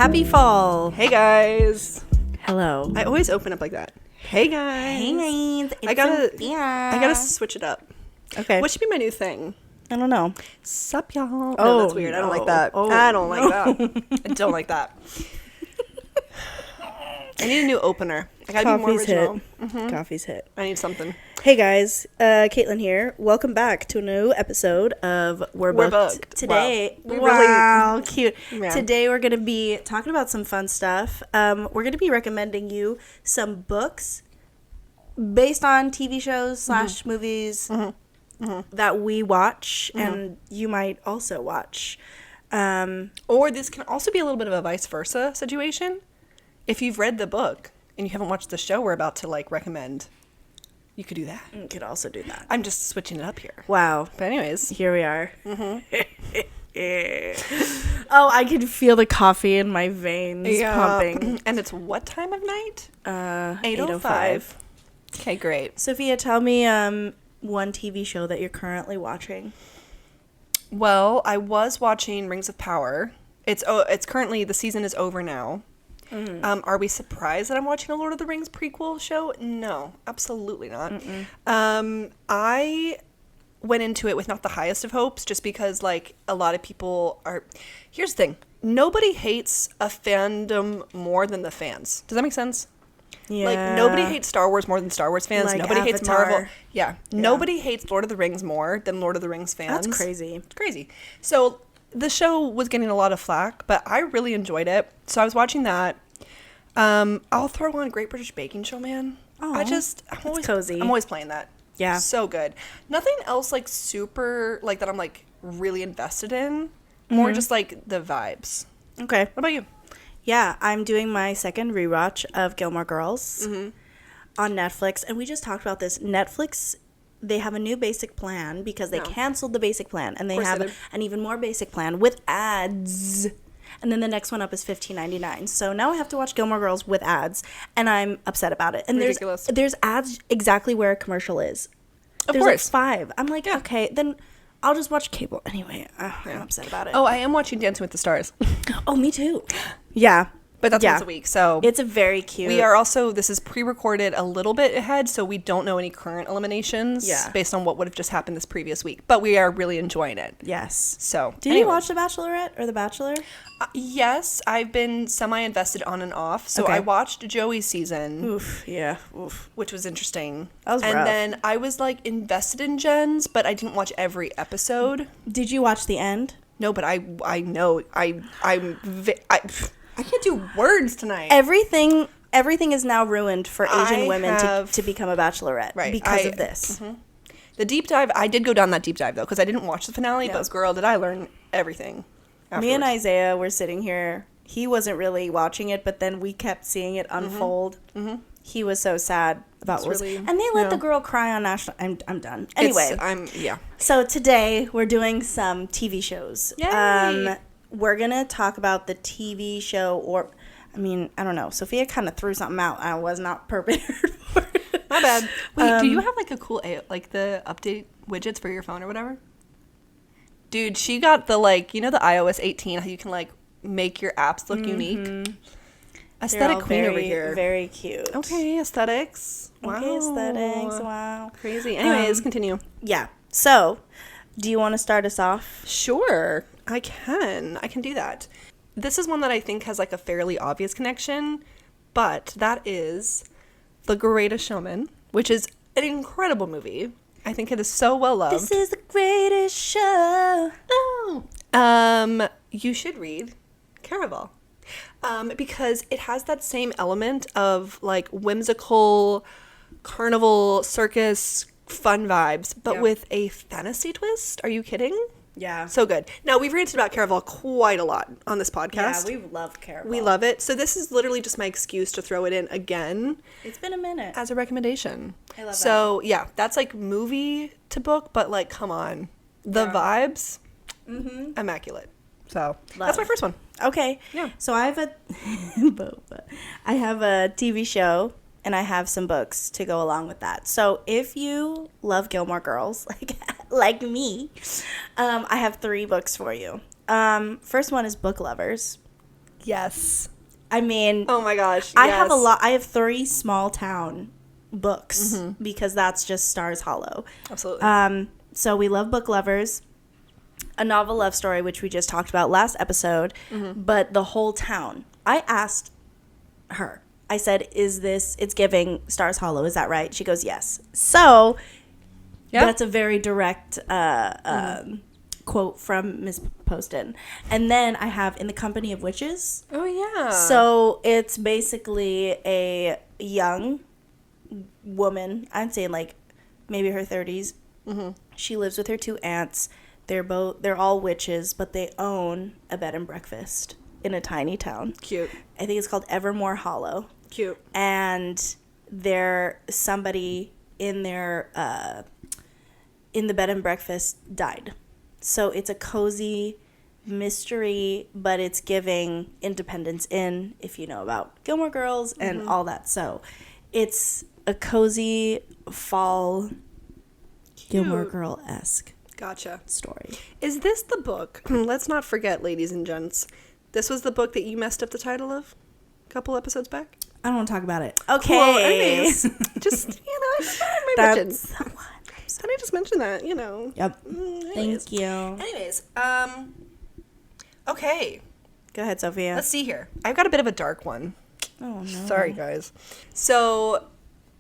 Happy fall. Hey guys. Hello. I always open up like that. Hey guys. Hey guys. I gotta switch it up. Okay. What should be my new thing? I don't know. Sup y'all. Oh, No, that's weird. I don't like that. I don't like that. I don't like that. I need a new opener. I gotta be more original. Coffee's hit. I need something. Hey guys, Caitlin here. Welcome back to a new episode of We're Booked. Today, Wow. Cute. Yeah. Today we're going to be talking about some fun stuff. We're going to be recommending you some books based on TV shows / movies that we watch and you might also watch. Or this can also be a little bit of a vice versa situation. If you've read the book and you haven't watched the show we're about to recommend, you could do that. You could also do that. I'm just switching it up here. Wow. But anyways. Here we are. Oh, I can feel the coffee in my veins pumping. And it's what time of night? 8:05. Okay, great. Sophia, tell me one TV show that you're currently watching. Well, I was watching Rings of Power. It's currently, the season is over now. Are we surprised that I'm watching a Lord of the Rings prequel show? No, absolutely not. I went into it with not the highest of hopes just because, a lot of people are... Here's the thing. Nobody hates a fandom more than the fans. Does that make sense? Yeah. Nobody hates Star Wars more than Star Wars fans. Like Nobody hates Avatar. Marvel. Yeah. Nobody hates Lord of the Rings more than Lord of the Rings fans. That's crazy. It's crazy. So the show was getting a lot of flack, but I really enjoyed it. So I was watching that. I'll throw on Great British Baking Show, man. Oh, I'm always cozy. I'm always playing that. Yeah. So good. Nothing else super that I'm really invested in. More just the vibes. Okay. What about you? Yeah, I'm doing my second rewatch of Gilmore Girls on Netflix. And we just talked about this. Netflix, they have a new basic plan because they canceled the basic plan. And they have an even more basic plan with ads. And then the next one up is $15.99. So now I have to watch Gilmore Girls with ads. And I'm upset about it. And Ridiculous. there's ads exactly where a commercial is. Of There's course. 5. I'm like, okay, then I'll just watch cable. Anyway, I'm upset about it. Oh, I am watching Dancing with the Stars. Oh, me too. Yeah. But that's once a week, so... It's a very cute... We are also... This is pre-recorded a little bit ahead, so we don't know any current eliminations based on what would have just happened this previous week. But we are really enjoying it. Yes. So, Did you watch The Bachelorette or The Bachelor? Yes, I've been semi-invested on and off. So Okay. I watched Joey's season. Oof, yeah, oof. Which was interesting. That was and rough. then I was, invested in Jen's, but I didn't watch every episode. Did you watch the end? No, but I know. I can't do words tonight. Everything is now ruined for Asian women to become a bachelorette because of this. The deep dive, I did go down that deep dive, though, because I didn't watch the finale, but girl, did I learn everything afterwards. Me and Isaiah were sitting here. He wasn't really watching it, but then we kept seeing it unfold. He was so sad about what was... And they let the girl cry on national... I'm done. Anyway. So today, we're doing some TV shows. Yay! We're going to talk about the TV show or... I mean, I don't know. Sophia kind of threw something out. I was not prepared for it. My bad. Wait, do you have a cool... the update widgets for your phone or whatever? Dude, she got the the iOS 18, how you can make your apps look unique. Aesthetic queen over here. Very cute. Okay, aesthetics. Wow. Okay, aesthetics. Wow. Crazy. Anyways, continue. Yeah. So, do you want to start us off? Sure. I can do that. This is one that I think has a fairly obvious connection, but that is The Greatest Showman, which is an incredible movie. I think it is so well loved. This is the greatest show. Oh. You should read Caraval. Because it has that same element of whimsical carnival circus fun vibes, but with a fantasy twist. Are you kidding? Yeah. So good. Now, we've ranted about Caraval quite a lot on this podcast. Yeah, we love Caraval. We love it. So this is literally just my excuse to throw it in again. It's been a minute. As a recommendation. I love that. So, yeah, that's movie to book, but come on. The vibes, immaculate. So, that's my first one. Okay. Yeah. So I have a TV show and I have some books to go along with that. So if you love Gilmore Girls, like me, I have 3 books for you. First one is Book Lovers. Yes. I mean, oh my gosh, I have a lot. I have 3 small town books because that's just Stars Hollow. Absolutely. So we love book lovers. A novel love story, which we just talked about last episode, but the whole town. I asked her. I said, it's giving Stars Hollow, is that right? She goes, yes. So that's a very direct quote from Miss Poston. And then I have In the Company of Witches. Oh, yeah. So it's basically a young woman, I'm saying like maybe her 30s. She lives with her 2 aunts. They're all witches, but they own a bed and breakfast in a tiny town. Cute. I think it's called Evermore Hollow. Cute. And somebody in their in the bed and breakfast died. So it's a cozy mystery, but it's giving Independence Inn, if you know about Gilmore Girls and all that. So it's a cozy fall Gilmore Girl-esque story. Is this the book? Let's not forget, ladies and gents. This was the book that you messed up the title of a couple episodes back? I don't want to talk about it. Okay. Well, anyways, just, I just That's Can I just mention that, Yep. Anyways. Thank you. Anyways, okay. Go ahead, Sophia. Let's see here. I've got a bit of a dark one. Oh, no. Sorry, guys. So,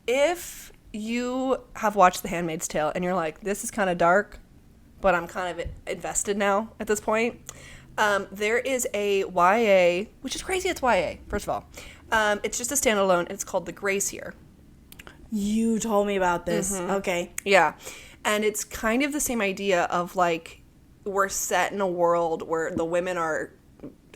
if you have watched The Handmaid's Tale and you're like, this is kind of dark, but I'm kind of invested now at this point, there is a YA, which is crazy it's YA, first of all. It's just a standalone, and it's called The Grace Year. You told me about this. Okay. Yeah. And it's kind of the same idea of, like, we're set in a world where the women are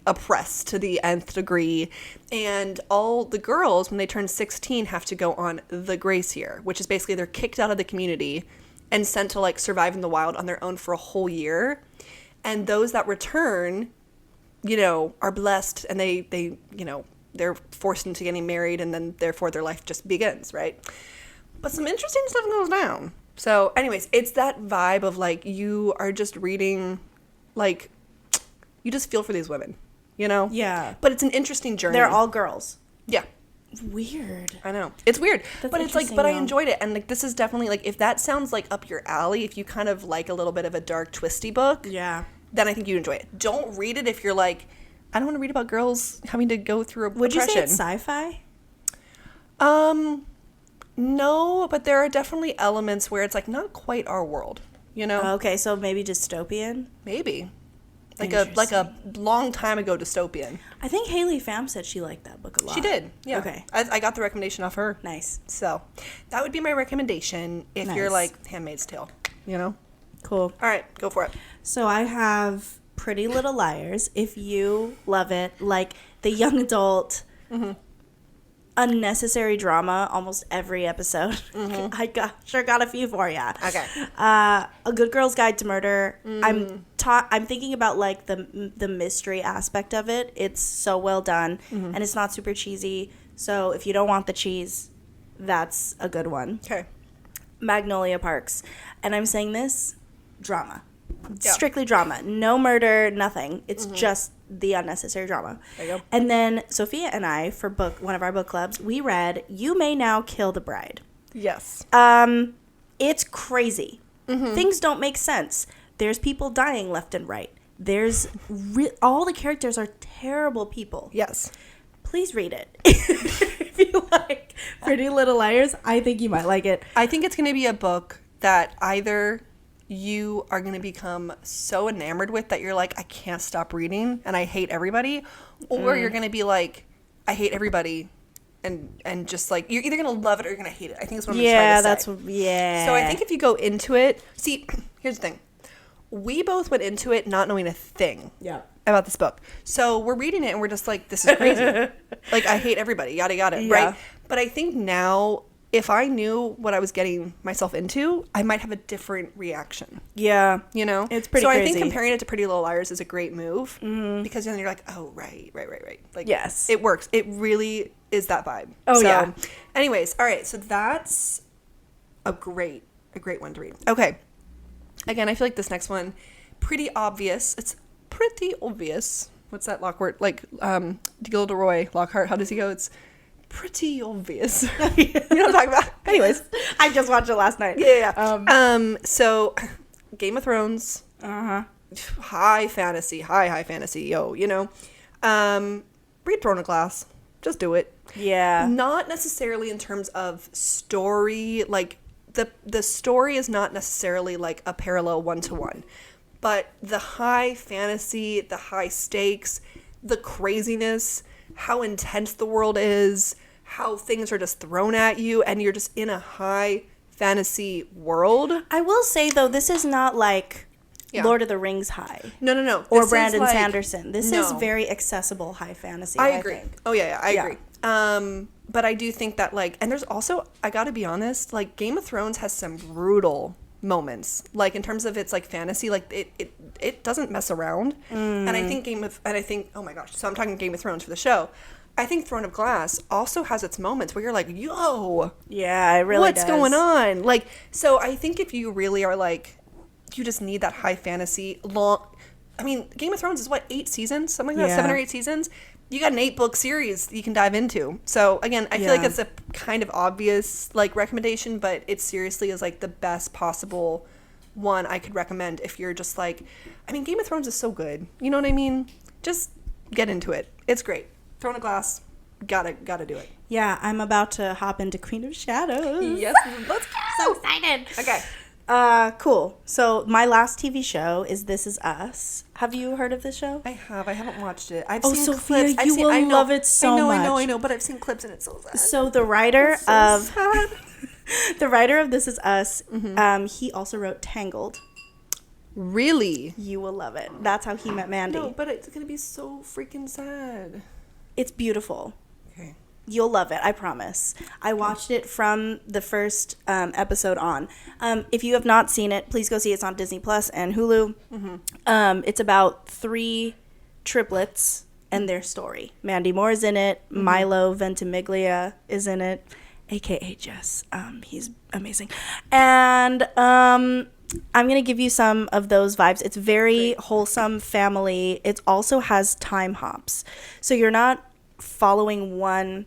oppressed to the nth degree, and all the girls, when they turn 16, have to go on the Grace Year, which is basically they're kicked out of the community and sent to, like, survive in the wild on their own for a whole year. And those that return, are blessed, and they they're forced into getting married, and then therefore their life just begins, right? But some interesting stuff goes down. So anyways, it's that vibe of, like, you are just reading, like, you just feel for these women, Yeah. But it's an interesting journey. They're all girls. Yeah. Weird. I know. It's weird. That's but it's like, but interesting, I though. enjoyed it. And, like, this is definitely, like, if that sounds like up your alley, if you kind of like a little bit of a dark, twisty book, Yeah. then I think you'd enjoy it. Don't read it if you're like, I don't want to read about girls having to go through Would oppression. you say it's sci-fi? No, but there are definitely elements where it's, like, not quite our world, Okay, so maybe dystopian? Maybe. Like a long time ago dystopian. I think Haley Pham said she liked that book a lot. She did, yeah. Okay. I got the recommendation off her. Nice. So, that would be my recommendation if you're, Nice. like, Handmaid's Tale, Cool. All right, go for it. So I have Pretty Little Liars. If you love it, like the young adult, unnecessary drama almost every episode. I got a few for ya. Okay. A Good Girl's Guide to Murder. I'm thinking about, like, the mystery aspect of it. It's so well done, and it's not super cheesy. So if you don't want the cheese, that's a good one. Okay. Magnolia Parks, and I'm saying this drama. Yeah. Strictly drama. No murder, nothing. It's just the unnecessary drama. There you go. And then Sophia and I, for one of our book clubs, we read You May Now Kill the Bride. Yes. It's crazy. Things don't make sense. There's people dying left and right. There's all the characters are terrible people. Yes. Please read it. If you like Pretty Little Liars, I think you might like it. I think it's going to be a book that either you are going to become so enamored with that you're like, I can't stop reading and I hate everybody, or you're going to be like, I hate everybody, and just, like, you're either going to love it or you're going to hate it. I think that's what I'm trying to say. So I think if you go into it, see, here's the thing. We both went into it not knowing a thing about this book. So we're reading it and we're just like, this is crazy. Like, I hate everybody, yada, yada, right? But I think now, if I knew what I was getting myself into, I might have a different reaction. Yeah. It's pretty so crazy. I think comparing it to Pretty Little Liars is a great move, because then you're like, oh, right. Like, yes. It works. It really is that vibe. Oh, yeah. Anyways, all right, so that's a great one to read. Okay. Again, I feel like this next one, pretty obvious. It's pretty obvious. what's that Lockhart? Like, Gilderoy Lockhart. How does he go? It's pretty obvious. You know what I'm talking about? Anyways. I just watched it last night. Yeah. So, Game of Thrones. Uh-huh. High fantasy, yo, you know. Read Throne of Glass. Just do it. Yeah. Not necessarily in terms of story, like the story is not necessarily like a parallel one-to-one, but the high fantasy, the high stakes, the craziness, how intense the world is, how things are just thrown at you and you're just in a high fantasy world. I will say though, this is not like Lord of the Rings high. No. Or this Brandon Sanderson. This is very accessible high fantasy. I agree. think. Oh yeah, I agree. But I do think that like, and there's also, I gotta be honest, like Game of Thrones has some brutal moments, like in terms of its like fantasy, like it doesn't mess around. And I think oh my gosh, so I'm talking Game of Thrones for the show. I think Throne of Glass also has its moments where you're like, yo, yeah, it really what's going on? Like, so I think if you really are like, you just need that high fantasy long. I mean, Game of Thrones is what, 8 seasons, something like that, 7 or 8 seasons. You got an 8-book series you can dive into. So again, I feel like it's a kind of obvious like recommendation, but it seriously is like the best possible one I could recommend if you're just like, I mean, Game of Thrones is so good. You know what I mean? Just get into it. It's great. Throne of Glass, gotta do it. Yeah, I'm about to hop into Queen of Shadows. Yes, let's go. So excited. Okay. Cool. So my last TV show is This Is Us. Have you heard of this show? I have. I haven't watched it. I've seen Sophia, clips. You will love it so much. I know, but I've seen clips and it's so sad. So the writer of the writer of This Is Us, he also wrote Tangled. Really? You will love it. That's how he met Mandy. No, but it's gonna be so freaking sad. It's beautiful. Okay. You'll love it, I promise. I watched it from the first episode on. If you have not seen it, please go see it. It's on Disney Plus and Hulu. It's about 3 triplets and their story. Mandy Moore is in it. Milo Ventimiglia is in it, a.k.a. Jess. He's amazing. And I'm going to give you some of those vibes. It's very wholesome family. It also has time hops. So you're not following one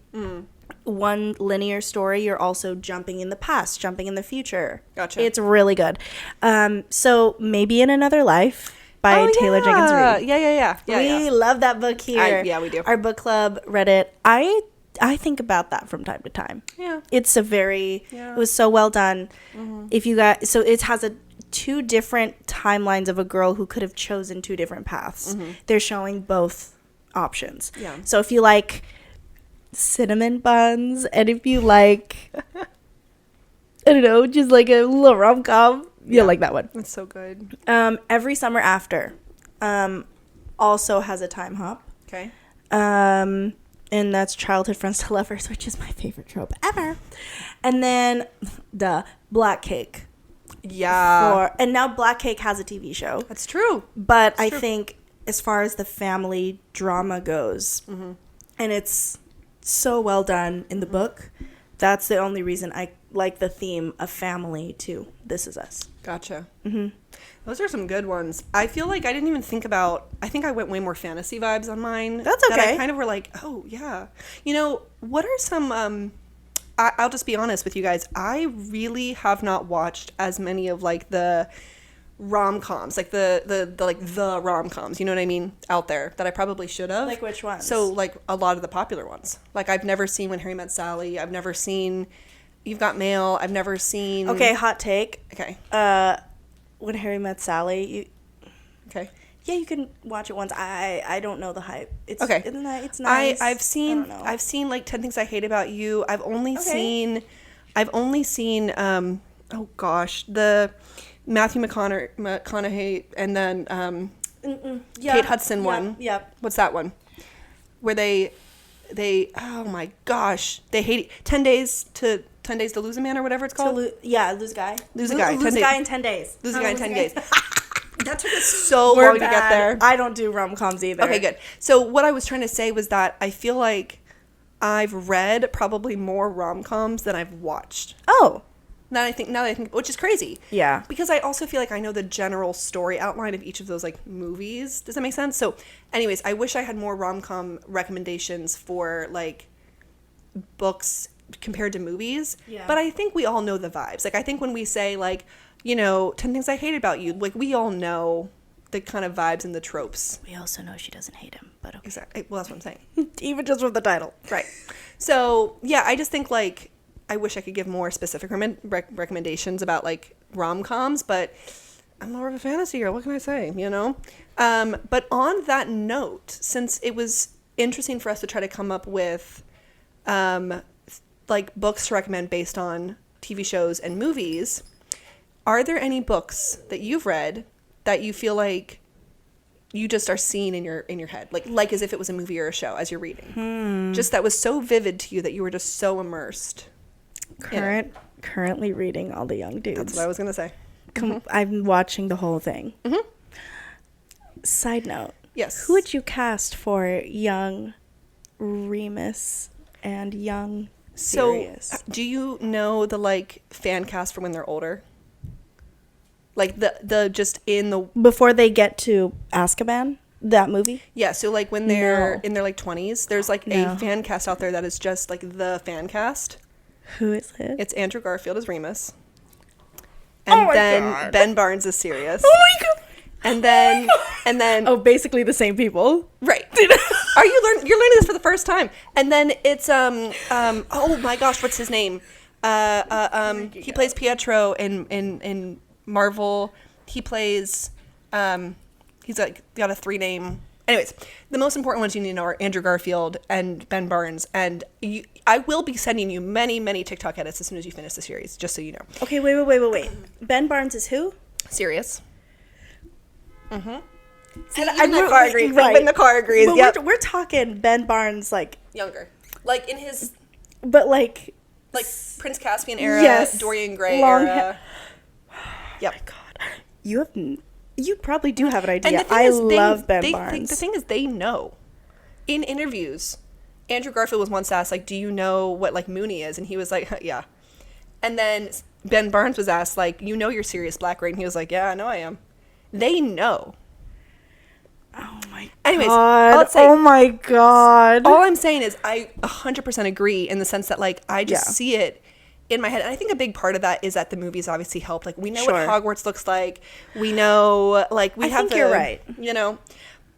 linear story. You're also jumping in the past, jumping in the future. Gotcha. It's really good. So Maybe in Another Life by Taylor Jenkins Reid. Yeah. We love that book here. We do. Our book club read it. I think about that from time to time. Yeah. It's it was so well done. If you got, so it has 2 different timelines of a girl who could have chosen 2 different paths. They're showing both options. Yeah. So if you like cinnamon buns and if you like I don't know, just like a little rom-com, you'll like that one. It's so good. Every Summer After also has a time hop. Okay. And that's childhood friends to lovers, which is my favorite trope ever. And then Black Cake. Yeah. And now Black Cake has a TV show. That's true. But I think as far as the family drama goes, and it's so well done in the book, that's the only reason I like the theme of family to This Is Us. Gotcha. Those are some good ones. I feel like I didn't even think about, I think I went way more fantasy vibes on mine. That's okay. That I kind of were like, oh yeah. You know, what are some, I'll just be honest with you guys. I really have not watched as many of like the rom-coms, like the rom-coms, you know what I mean, out there that I probably should have. Like which ones? So like a lot of the popular ones. Like I've never seen When Harry Met Sally. I've never seen You've Got Mail. I've never seen. Okay, hot take. Okay. When Harry Met Sally. Okay. Yeah, you can watch it once. I don't know the hype. It's okay. It's nice. I've seen like 10 Things I Hate About You. I've only seen oh gosh, the Matthew McConaughey and then Kate Hudson one. Yep. What's that one? Where they oh my gosh, they hate 10 days to lose a man or whatever it's called. Lose a guy. Lose a guy. Lose a guy in 10 days. Lose a guy in 10 days. That took us so long to get there. I don't do rom-coms either. Okay, good. So what I was trying to say was that I feel like I've read probably more rom-coms than I've watched. Oh. Now that I think, which is crazy. Yeah. Because I also feel like I know the general story outline of each of those like movies. Does that make sense? So, anyways, I wish I had more rom-com recommendations for like books compared to movies. Yeah. But I think we all know the vibes. Like I think when we say like, 10 Things I Hate About You, like we all know the kind of vibes and the tropes. We also know she doesn't hate him, but okay. Exactly. Well, that's what I'm saying. Even just from the title. Right. So, yeah, I just think like I wish I could give more specific recommendations about like rom-coms, but I'm more of a fantasy girl. What can I say, But on that note, since it was interesting for us to try to come up with like books to recommend based on TV shows and movies, are there any books that you've read that you feel like you just are seeing in your head, like as if it was a movie or a show as you're reading, just that was so vivid to you that you were just so immersed? Currently reading All the Young Dudes. That's what I was gonna say. I'm watching the whole thing. Mm-hmm. Side note. Yes. Who would you cast for young Remus and young Sirius? So, do you know the like fan cast for when they're older? Like the just in the before they get to Azkaban, that movie? Yeah, so like when they're in their like 20s, there's like a fan cast out there that is just like the fan cast. Who is it? It's Andrew Garfield as Remus. And then Ben Barnes is Sirius. Oh my god. And then oh, basically the same people. Right. You're learning this for the first time. And then it's oh my gosh, what's his name? He plays Pietro in Marvel. He plays he's like got a 3-name. Anyways, the most important ones you need to know are Andrew Garfield and Ben Barnes, and I will be sending you many, many TikTok edits as soon as you finish the series, just so you know. Okay, wait. Ben Barnes is who? Sirius. Mm-hmm. And the car agrees. Right. Even the car agrees. But yep. we're talking Ben Barnes like younger, like in his, but like Prince Caspian era, yes, Dorian Gray era. Yep. Oh my god, you probably do have an idea. I love Ben Barnes. The thing is, they know. In interviews, Andrew Garfield was once asked, like, do you know what, like, Mooney is? And he was like, yeah. And then Ben Barnes was asked, like, you know you're Sirius Black, right? And he was like, yeah, I know I am. They know. Oh, my god. Anyways, oh, my god. All I'm saying is I 100% agree in the sense that, like, I just see it in my head. And I think a big part of that is that the movies obviously help. Like, we know what Hogwarts looks like. We know, like, I think you're right.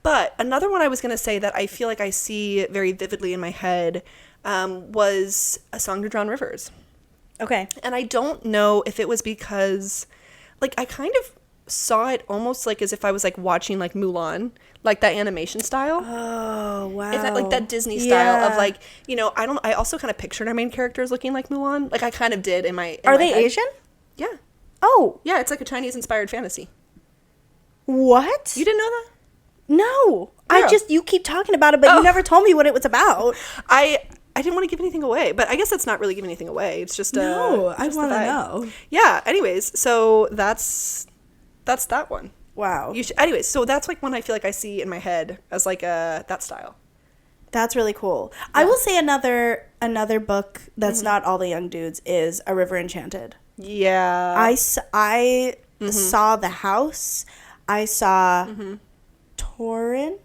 But another one I was going to say that I feel like I see very vividly in my head was A Song to Drown Rivers. Okay. And I don't know if it was because, like, I kind of saw it almost like as if I was, like, watching, like, Mulan. Like that animation style. Oh, wow. Is that like that Disney style of like, I also kind of pictured our main characters looking like Mulan. Like I kind of did in my Are they head. Asian? Yeah. Oh. Yeah, it's like a Chinese inspired fantasy. What? You didn't know that? No. You keep talking about it, but you never told me what it was about. I didn't want to give anything away, but I guess that's not really giving anything away. It's just No, I want to know. Yeah, anyways, so that's that one. Wow. Anyways, so that's like one I feel like I see in my head as like that style. That's really cool. Yeah. I will say another book that's not All the Young Dudes is A River Enchanted. Yeah. I saw The House. I saw Torin.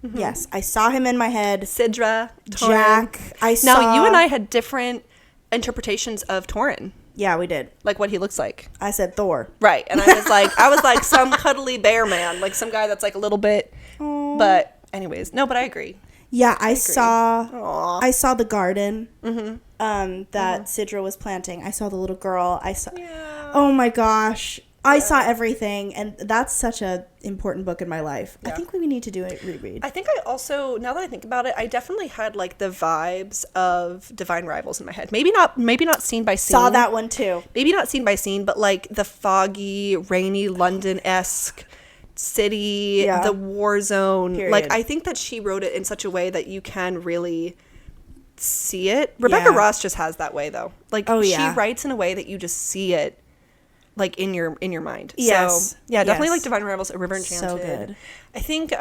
Mm-hmm. Yes, I saw him in my head. Sidra, Torin. Jack. Now, you and I had different interpretations of Torin. Yeah, we did. Like what he looks like. I said Thor. Right. And I was like some cuddly bear man, like some guy that's like a little bit. Aww. But anyways, no, but I agree. Yeah, I saw the garden that Sidra was planting. I saw the little girl. Oh my gosh. I saw everything, and that's such a important book in my life. Yeah. I think we need to do a reread. I think I also, now that I think about it, I definitely had like the vibes of Divine Rivals in my head. Maybe not scene by scene. Saw that one too. Maybe not scene by scene, but like the foggy, rainy London-esque city, the war zone. Period. Like I think that she wrote it in such a way that you can really see it. Rebecca Ross just has that way though. Like she writes in a way that you just see it. Like in your mind. Yes. So, yeah, definitely like Divine Rivals, A River Enchanted. So good. I think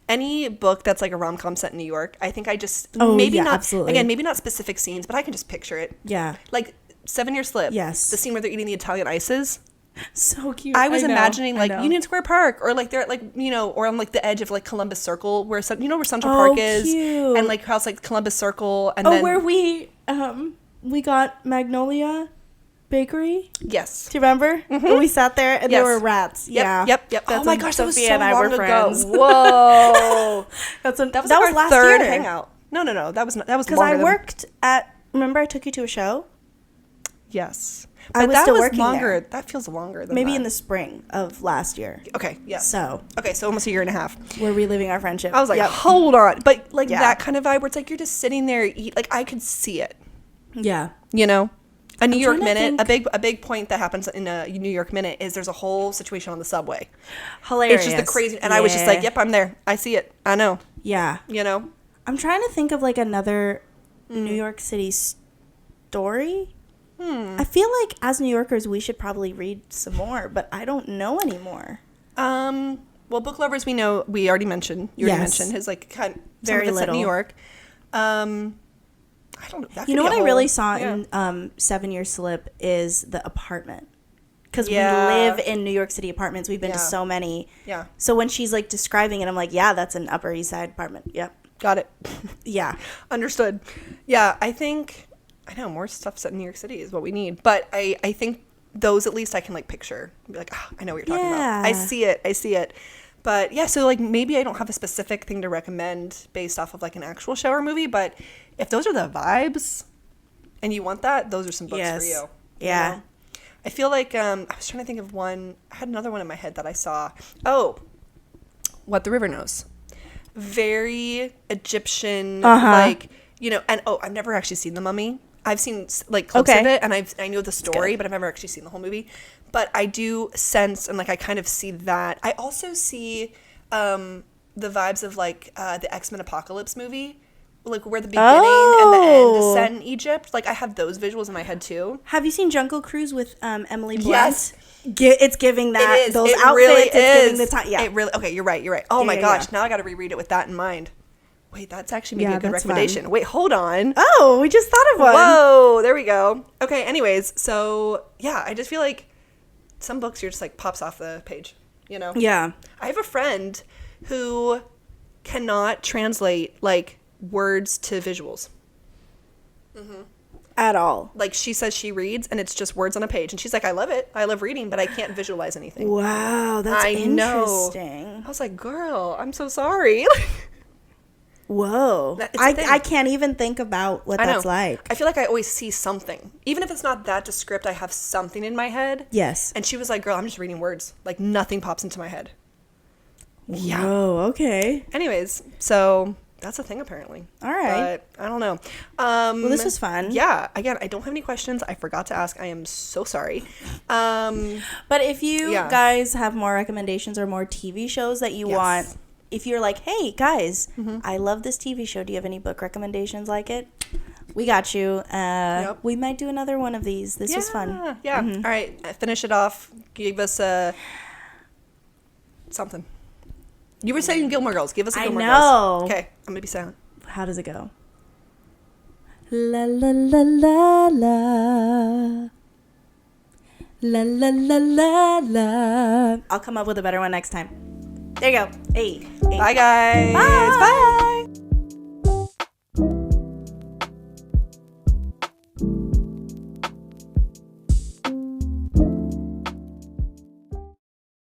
any book that's like a rom-com set in New York, I think I just absolutely. Again, maybe not specific scenes, but I can just picture it. Yeah. Like 7-Year Slip. Yes. The scene where they're eating the Italian ices. So cute. I was imagining like Union Square Park, or like they're like, you know, or on like the edge of like Columbus Circle, where you know where Central Park is, cute. and like how's like Columbus Circle, and then where we got Magnolia Bakery. Yes. Do you remember? Mm-hmm. We sat there and there were rats. Yep, Yeah. Yep. Oh my gosh, that was so and I long were ago. friends. Whoa. that was like last our third year. hangout. No. That was because I worked at. Remember, I took you to a show. Yes. I was still working longer. there. That feels longer than maybe that. in the spring of last year. Okay. Yeah. So almost a year and a half. We're reliving our friendship. I was like, hold on, but like that kind of vibe where it's like you're just sitting there, like I could see it. Yeah. You know. A New York Minute, think... a big point that happens in a New York Minute is there's a whole situation on the subway. Hilarious. It's just the crazy, and I was just like, yep, I'm there. I see it. I know. Yeah. You know? I'm trying to think of like another New York City story. I feel like as New Yorkers, we should probably read some more, but I don't know anymore. Well, Book Lovers, we know, we already mentioned, already mentioned his like kind of, very little. New York. I don't know. You know what I really saw in 7-Year Slip is the apartment. Because we live in New York City apartments. We've been to so many. Yeah. So when she's like describing it, I'm like, yeah, that's an Upper East Side apartment. Yep. Got it. Yeah. Understood. Yeah, I know more stuff set in New York City is what we need. But I think those at least I can like picture. Be like, oh, I know what you're talking about. I see it. But yeah, so like maybe I don't have a specific thing to recommend based off of like an actual show or movie, but if those are the vibes and you want that, those are some books for you. Yeah. You know? I feel like I was trying to think of one. I had another one in my head that I saw. Oh, What the River Knows. Very Egyptian, like, you know, and I've never actually seen The Mummy. I've seen like clips of it, and I know the story, but I've never actually seen the whole movie. But I do sense, and like I kind of see that. I also see the vibes of like the X-Men Apocalypse movie, like where the beginning and the end is set in Egypt. Like I have those visuals in my head too. Have you seen Jungle Cruise with Emily Blunt? Yes. It's giving that. It is. Those it outfits. Really it's is. giving the time. Yeah. It really. Okay, you're right. Oh my gosh! Now I got to reread it with that in mind. Wait, that's actually maybe a good recommendation. Fun. Wait, hold on. Oh, we just thought of one. Whoa, there we go. Okay, anyways, so yeah, I just feel like some books you're just like pops off the page, you know? Yeah. I have a friend who cannot translate like words to visuals. Mm-hmm. At all. Like she says she reads and it's just words on a page, and she's like, I love it. I love reading, but I can't visualize anything. Wow, that's interesting. I was like, girl, I'm so sorry. Whoa. I can't even think about what that's like. I feel like I always see something. Even if it's not that descript, I have something in my head. Yes. And she was like, girl, I'm just reading words. Like nothing pops into my head. Yeah. Oh, okay. Anyways, so that's a thing apparently. All right. But I don't know. Well, this was fun. Yeah. Again, I don't have any questions. I forgot to ask. I am so sorry. But if you guys have more recommendations or more TV shows that you want, if you're like, hey, guys, I love this TV show. Do you have any book recommendations like it? We got you. We might do another one of these. This was fun. Yeah. Mm-hmm. All right. Finish it off. Give us something. You were saying Gilmore Girls. Give us a Gilmore Girls. Okay. I'm going to be silent. How does it go? La la la la la. La la la la la. I'll come up with a better one next time. There you go. Hey. Bye, guys. Bye.